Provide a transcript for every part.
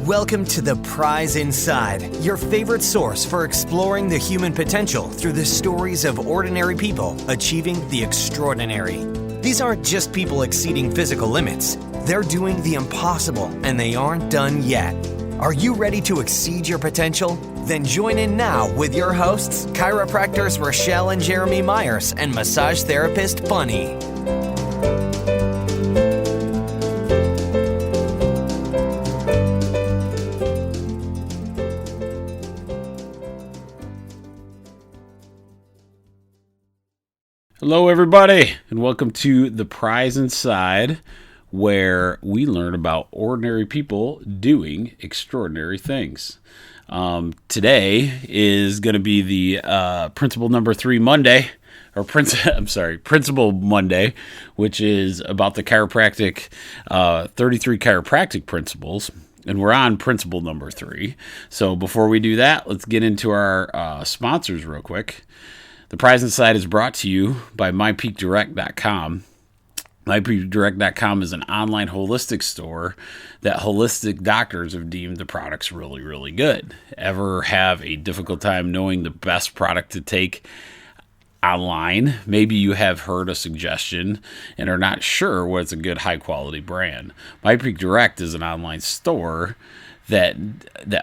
Welcome to The Prize Inside, your favorite source for exploring the human potential through the stories of ordinary people achieving the extraordinary. These aren't just people exceeding physical limits. They're doing the impossible, and they aren't done yet. Are you ready to exceed your potential? Then join in now with your hosts, chiropractors Rochelle and Jeremy Myers and massage therapist Bunny. Hello, everybody, and welcome to The Prize Inside, where we learn about ordinary people doing extraordinary things. Today is going to be the Principle Number 3 Monday, or Principle Monday, which is about the chiropractic, 33 chiropractic principles, and we're on Principle Number 3. So before we do that, let's get into our sponsors real quick. The Prize Inside is brought to you by MyPeakDirect.com. MyPeakDirect.com is an online holistic store that holistic doctors have deemed the products really, really good. Ever have a difficult time knowing the best product to take online? Maybe you have heard a suggestion and are not sure what's a good high-quality brand. MyPeakDirect is an online store that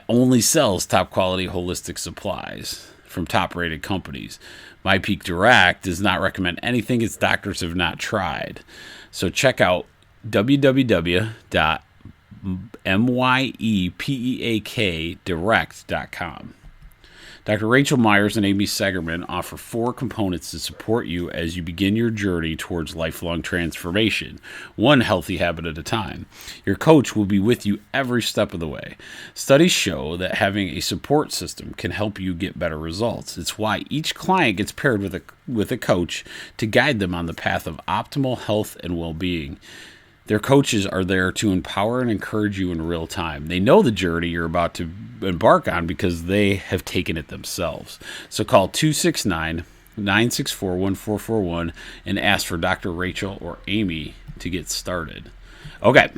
only sells top-quality holistic supplies from top-rated companies. MyPeakDirect does not recommend anything its doctors have not tried. So check out www.mypeakdirect.com. Dr. Rachel Myers and Amy Segerman offer 4 components to support you as you begin your journey towards lifelong transformation, one healthy habit at a time. Your coach will be with you every step of the way. Studies show that having a support system can help you get better results. It's why each client gets paired with a coach to guide them on the path of optimal health and well-being. Their coaches are there to empower and encourage you in real time. They know the journey you're about to embark on because they have taken it themselves. So call 269-964-1441 and ask for Dr. Rachel or Amy to get started. Okay,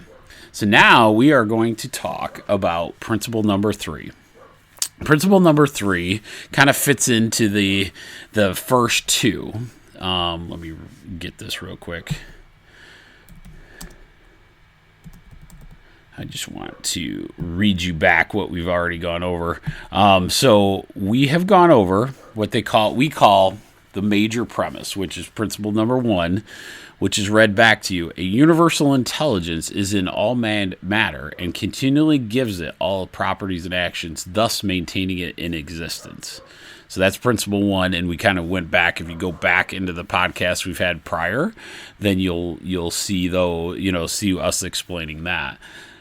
so now we are going to talk about Principle Number 3. Principle Number 3 kind of fits into the first two. Let me get this real quick. I just want to read you back what we've already gone over. So we have gone over what we call the major premise, which is principle number 1, which is read back to you. A universal intelligence is in all matter and continually gives it all properties and actions, thus maintaining it in existence. So that's principle 1, and we kind of went back. If you go back into the podcast we've had prior, then you'll see see us explaining that.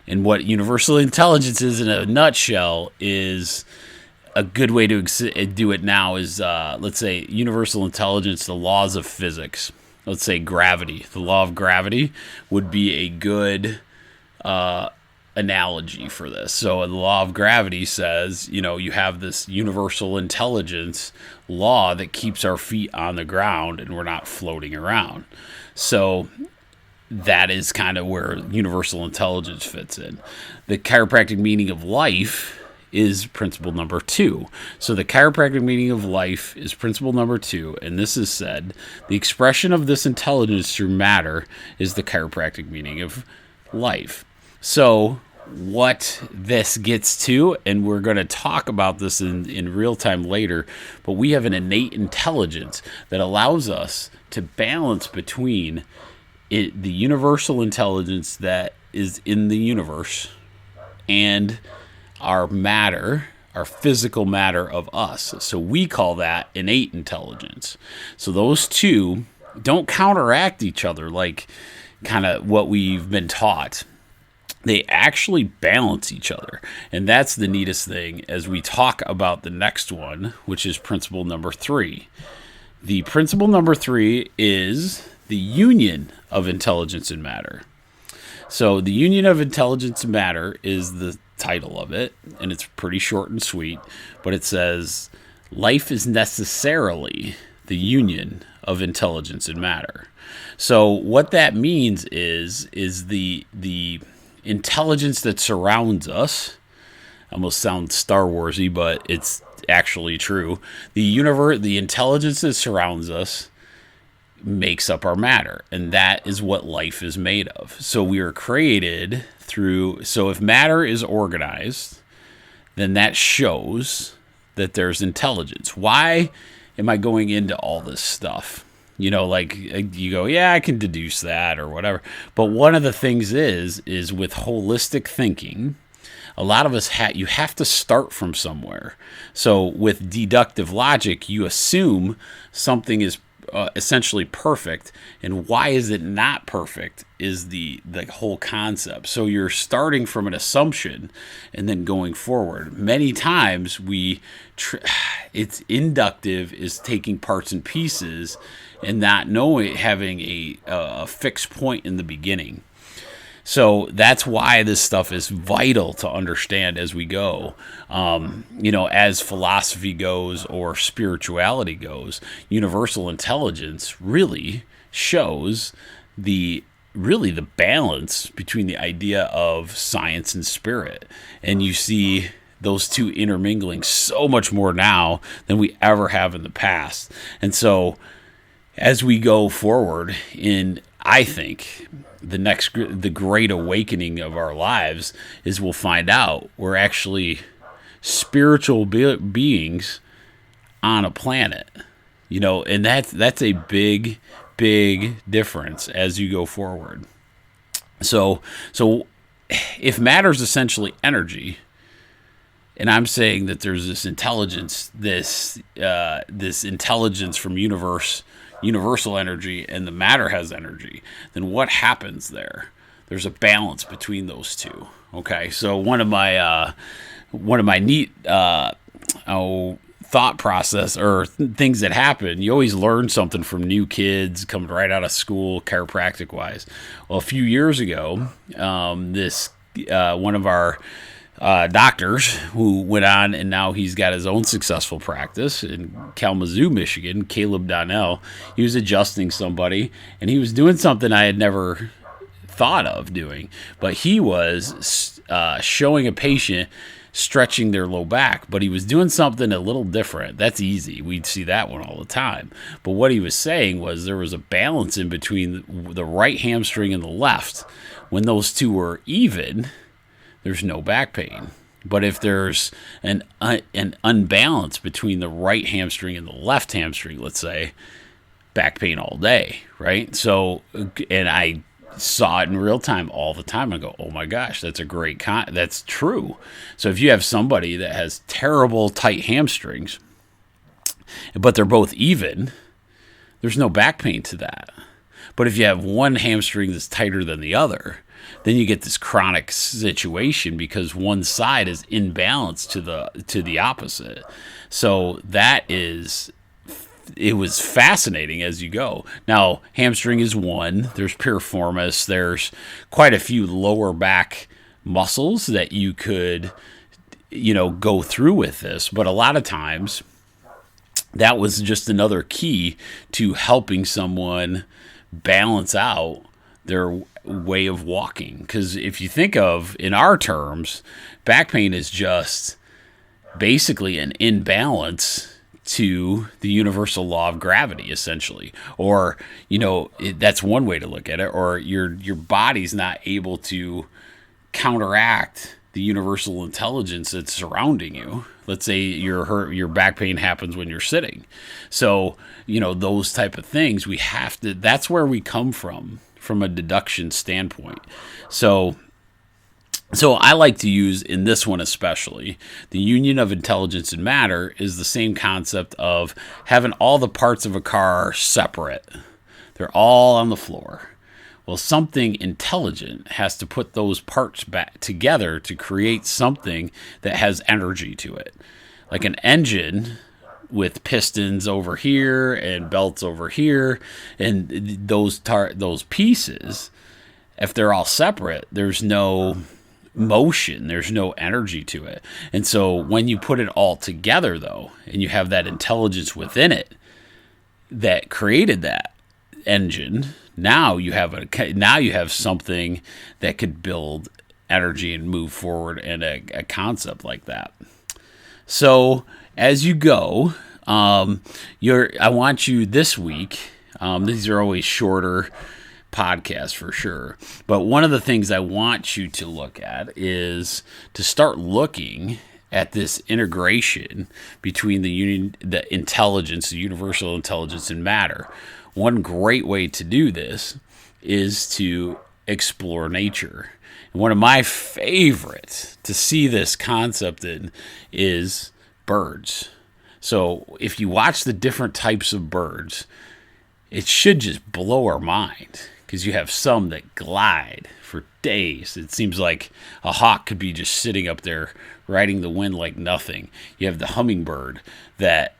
And what universal intelligence is in a nutshell is a good way to do it now is, let's say, universal intelligence, the laws of physics. Let's say gravity. The law of gravity would be a good analogy for this. So the law of gravity says, you have this universal intelligence law that keeps our feet on the ground and we're not floating around. So that is kind of where universal intelligence fits in. The chiropractic meaning of life is principle number 2. So the chiropractic meaning of life is principle number 2, and this is said, the expression of this intelligence through matter is the chiropractic meaning of life. So what this gets to, and we're going to talk about this in real time later, but we have an innate intelligence that allows us to balance between the universal intelligence that is in the universe and our matter, our physical matter of us. So we call that innate intelligence. So those two don't counteract each other like kind of what we've been taught. They actually balance each other. And that's the neatest thing as we talk about the next one, which is principle number 3. The principle number 3 is the union of intelligence and matter. So the union of intelligence and matter is the title of it, and it's pretty short and sweet, but it says life is necessarily the union of intelligence and matter. So what that means is the intelligence that surrounds us almost sounds Star Warsy, but it's actually true. The universe, the intelligence that surrounds us, makes up our matter, and that is what life is made of. So we are created through. So if matter is organized, then that shows that there's intelligence. Why am I going into all this stuff? Like you go, yeah, I can deduce that or whatever. But one of the things is with holistic thinking, a lot of us you have to start from somewhere. So with deductive logic, you assume something is essentially perfect, and why is it not perfect is the whole concept. So you're starting from an assumption and then going forward. Many times it's inductive is taking parts and pieces and not knowing, having a fixed point in the beginning. So that's why this stuff is vital to understand as we go. As philosophy goes or spirituality goes, universal intelligence really shows the balance between the idea of science and spirit. And you see those two intermingling so much more now than we ever have in the past. And so as we go forward I think the great awakening of our lives is we'll find out we're actually spiritual beings on a planet, and that's a big difference as you go forward. So if matter is essentially energy, and I'm saying that there's this intelligence, this intelligence from universal energy, and the matter has energy, then what happens there? There's a balance between those two. Okay, so one of my neat thought process or things that happen, you always learn something from new kids coming right out of school, chiropractic wise. Well, a few years ago, one of our doctors who went on, and now he's got his own successful practice in Kalamazoo, Michigan, Caleb Donnell. He was adjusting somebody, and he was doing something I had never thought of doing, but he was showing a patient stretching their low back, but he was doing something a little different. That's easy. We'd see that one all the time. But what he was saying was there was a balance in between the right hamstring and the left. When those two were even, there's no back pain. But if there's an unbalance between the right hamstring and the left hamstring, let's say, back pain all day, right? So, and I saw it in real time all the time. I go, oh my gosh, that's a great that's true. So if you have somebody that has terrible tight hamstrings, but they're both even, there's no back pain to that. But if you have one hamstring that's tighter than the other, then you get this chronic situation because one side is imbalanced to the opposite. So it was fascinating as you go. Now, hamstring is one. There's piriformis. There's quite a few lower back muscles that you could, go through with this. But a lot of times, that was just another key to helping someone balance out their way of walking. Because if you think of, in our terms, back pain is just basically an imbalance to the universal law of gravity, essentially. Or, that's one way to look at it. Or your body's not able to counteract the universal intelligence that's surrounding you. Let's say your back pain happens when you're sitting. So, those type of things, that's where we come from a deduction standpoint. So I like to use, in this one especially, the union of intelligence and matter is the same concept of having all the parts of a car separate. They're all on the floor. Well, something intelligent has to put those parts back together to create something that has energy to it. Like an engine with pistons over here and belts over here, and those pieces, if they're all separate, there's no motion, there's no energy to it. And so when you put it all together, though, and you have that intelligence within it that created that engine, now you have something that could build energy and move forward in a concept like that. So as you go, I want you this week. These are always shorter podcasts for sure, but one of the things I want you to look at is to start looking at this integration between the intelligence, the universal intelligence, and matter. One great way to do this is to explore nature. And one of my favorites to see this concept in is birds. So if you watch the different types of birds, it should just blow our mind, because you have some that glide for days. It seems like a hawk could be just sitting up there riding the wind like nothing. You have the hummingbird that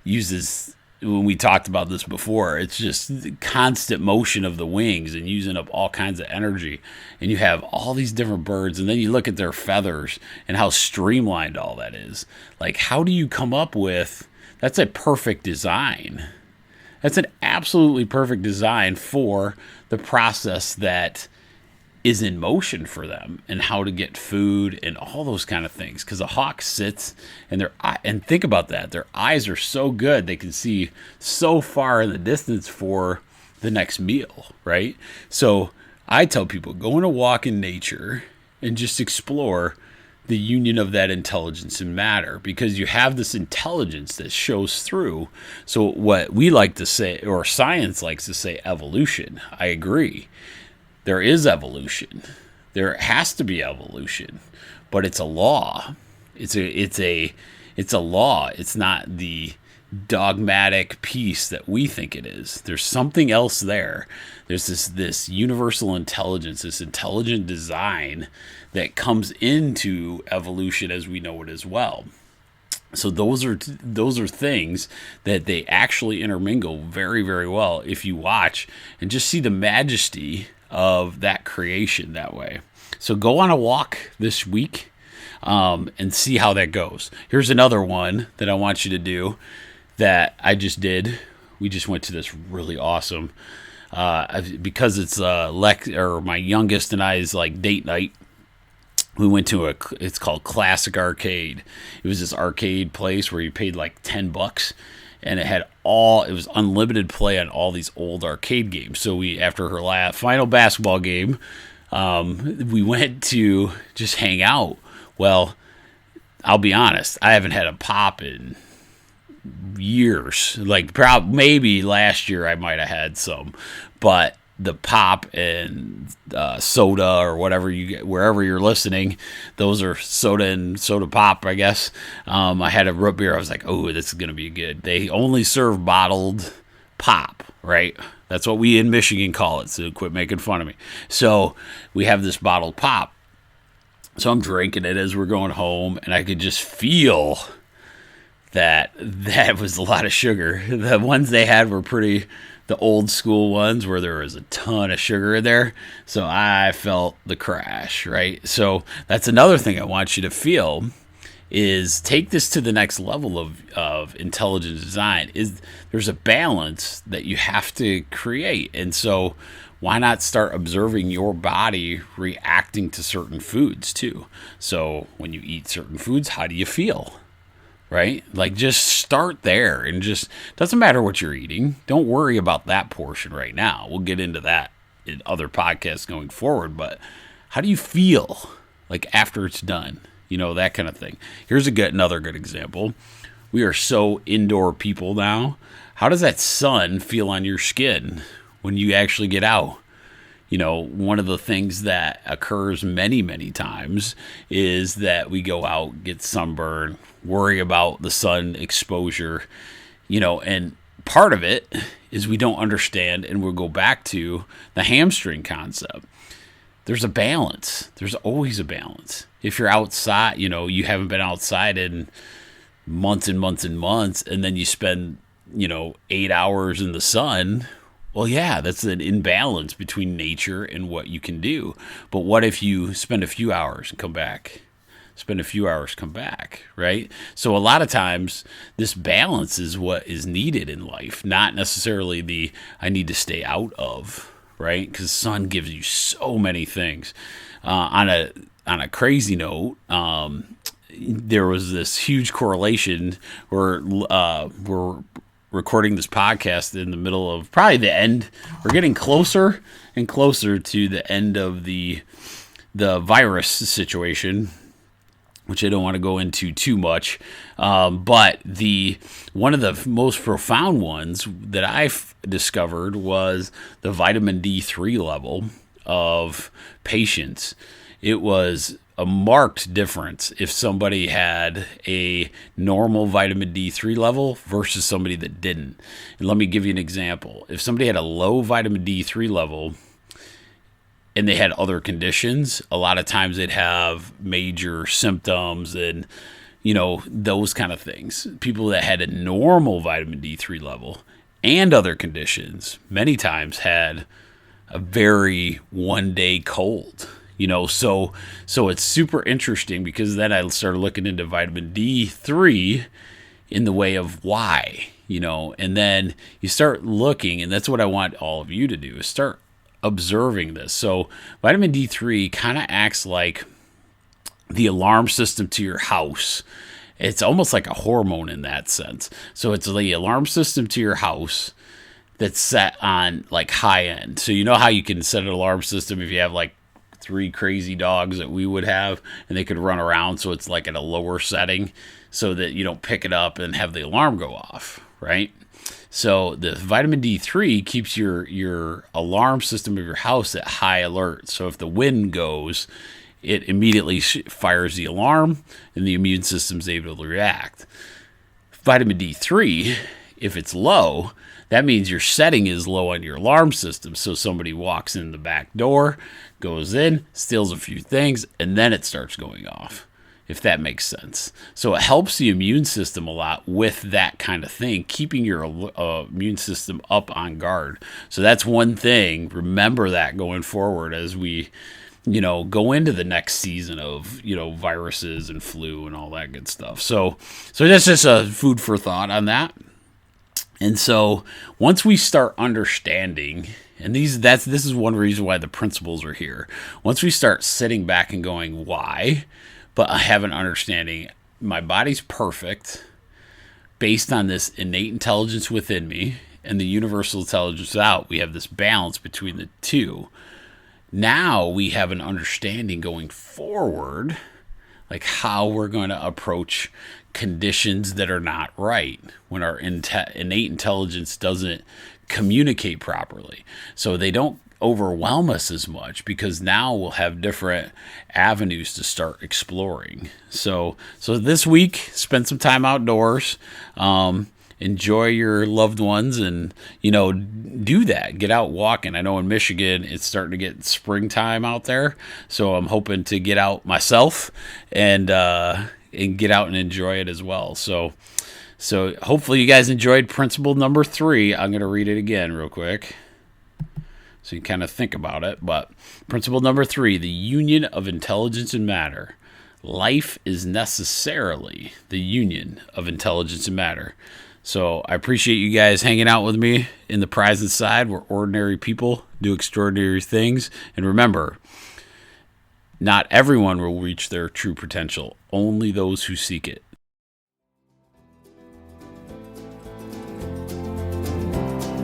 uses, when we talked about this before, it's just constant motion of the wings and using up all kinds of energy. And you have all these different birds, and then you look at their feathers and how streamlined all that is. Like, how do you come up with, that's a perfect design. That's an absolutely perfect design for the process that is in motion for them, and how to get food and all those kind of things. Because a hawk sits and think about that. Their eyes are so good, they can see so far in the distance for the next meal, right? So I tell people, go on a walk in nature and just explore the union of that intelligence and matter, because you have this intelligence that shows through. So what we like to say, or science likes to say, evolution. I agree. There is evolution. There has to be evolution, but it's a law. It's a law. It's not the dogmatic piece that we think it is. There's something else there. There's this universal intelligence, this intelligent design that comes into evolution as we know it as well. So those are things that they actually intermingle very, very well if you watch and just see the majesty of that creation that way. So go on a walk this week and see how that goes. Here's another one that I want you to do that I just did. We just went to this really awesome, because it's my youngest and I's like date night. We went to it's called Classic Arcade. It was this arcade place where you paid like $10, and it was unlimited play on all these old arcade games. So after her final basketball game, we went to just hang out. Well, I'll be honest, I haven't had a pop in years. Like maybe last year I might have had some, but the pop and soda or whatever you get, wherever you're listening, those are soda and soda pop, I guess. I had a root beer. I was like, oh, this is going to be good. They only serve bottled pop, right? That's what we in Michigan call it, so quit making fun of me. So we have this bottled pop. So I'm drinking it as we're going home, and I could just feel that was a lot of sugar. The ones they had were the old school ones where there was a ton of sugar in there. So I felt the crash, right? So that's another thing I want you to feel, is take this to the next level of intelligent design. There's a balance that you have to create. And so why not start observing your body reacting to certain foods too? So when you eat certain foods, how do you feel? Right? Like, just start there, and just doesn't matter what you're eating. Don't worry about that portion right now. We'll get into that in other podcasts going forward. But how do you feel like after it's done? You know, that kind of thing. Here's another good example. We are so indoor people now. How does that sun feel on your skin when you actually get out? You know, one of the things that occurs many, many times is that we go out, get sunburned, worry about the sun exposure, and part of it is we don't understand, and we'll go back to the hamstring concept. There's a balance. There's always a balance. If you're outside, you haven't been outside in months and months and months, and then you spend, 8 hours in the sun. Well, yeah, that's an imbalance between nature and what you can do. But what if you spend a few hours and come back? Come back, right? So a lot of times this balance is what is needed in life, not necessarily I need to stay out of, right? Because sun gives you so many things. On a crazy note, there was this huge correlation where we're recording this podcast in the middle of probably the end. We're getting closer and closer to the end of the virus situation, which I don't want to go into too much. But one of the most profound ones that I've discovered was the vitamin D3 level of patients. It was a marked difference if somebody had a normal vitamin D3 level versus somebody that didn't. And let me give you an example. If somebody had a low vitamin D3 level and they had other conditions, a lot of times they'd have major symptoms and, those kind of things. People that had a normal vitamin D3 level and other conditions many times had a very one-day cold. So it's super interesting because then I started looking into vitamin D3 in the way of why, and then you start looking, and that's what I want all of you to do, is start observing this. So vitamin D3 kind of acts like the alarm system to your house. It's almost like a hormone in that sense. So it's the alarm system to your house that's set on like high end. So you know how you can set an alarm system if you have like 3 crazy dogs that we would have, and they could run around, so it's like at a lower setting so that you don't pick it up and have the alarm go off, right? So the vitamin D3 keeps your alarm system of your house at high alert. So if the wind goes, it immediately fires the alarm and the immune system's able to react. Vitamin D3, if it's low, that means your setting is low on your alarm system. So somebody walks in the back door, goes in, steals a few things, and then it starts going off, if that makes sense. So it helps the immune system a lot with that kind of thing, keeping your immune system up on guard. So that's one thing. Remember that going forward as we, go into the next season of, viruses and flu and all that good stuff. So that's just a food for thought on that. And so once we start understanding, and this is one reason why the principles are here. Once we start sitting back and going, why? But I have an understanding, my body's perfect based on this innate intelligence within me and the universal intelligence out. We have this balance between the two. Now we have an understanding going forward, like how we're going to approach conditions that are not right when our innate intelligence doesn't communicate properly. So they don't overwhelm us as much because now we'll have different avenues to start exploring. So this week, spend some time outdoors, enjoy your loved ones, and do that. Get out walking. I know in Michigan it's starting to get springtime out there, so I'm hoping to get out myself and get out and enjoy it as well. So hopefully you guys enjoyed principle number 3. I'm going to read it again real quick so you kind of think about it. But principle number 3, the union of intelligence and matter. Life is necessarily the union of intelligence and matter. So I appreciate you guys hanging out with me in the Prize Inside, where ordinary people do extraordinary things. And remember, not everyone will reach their true potential, only those who seek it.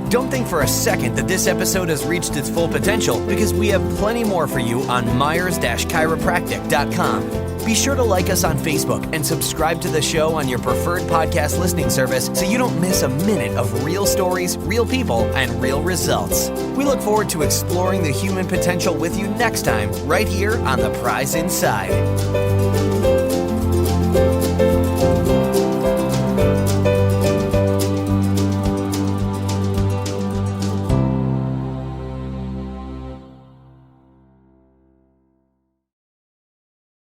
Don't think for a second that this episode has reached its full potential, because we have plenty more for you on Myers-Chiropractic.com. Be sure to like us on Facebook and subscribe to the show on your preferred podcast listening service so you don't miss a minute of real stories, real people, and real results. We look forward to exploring the human potential with you next time, right here on The Prize Inside.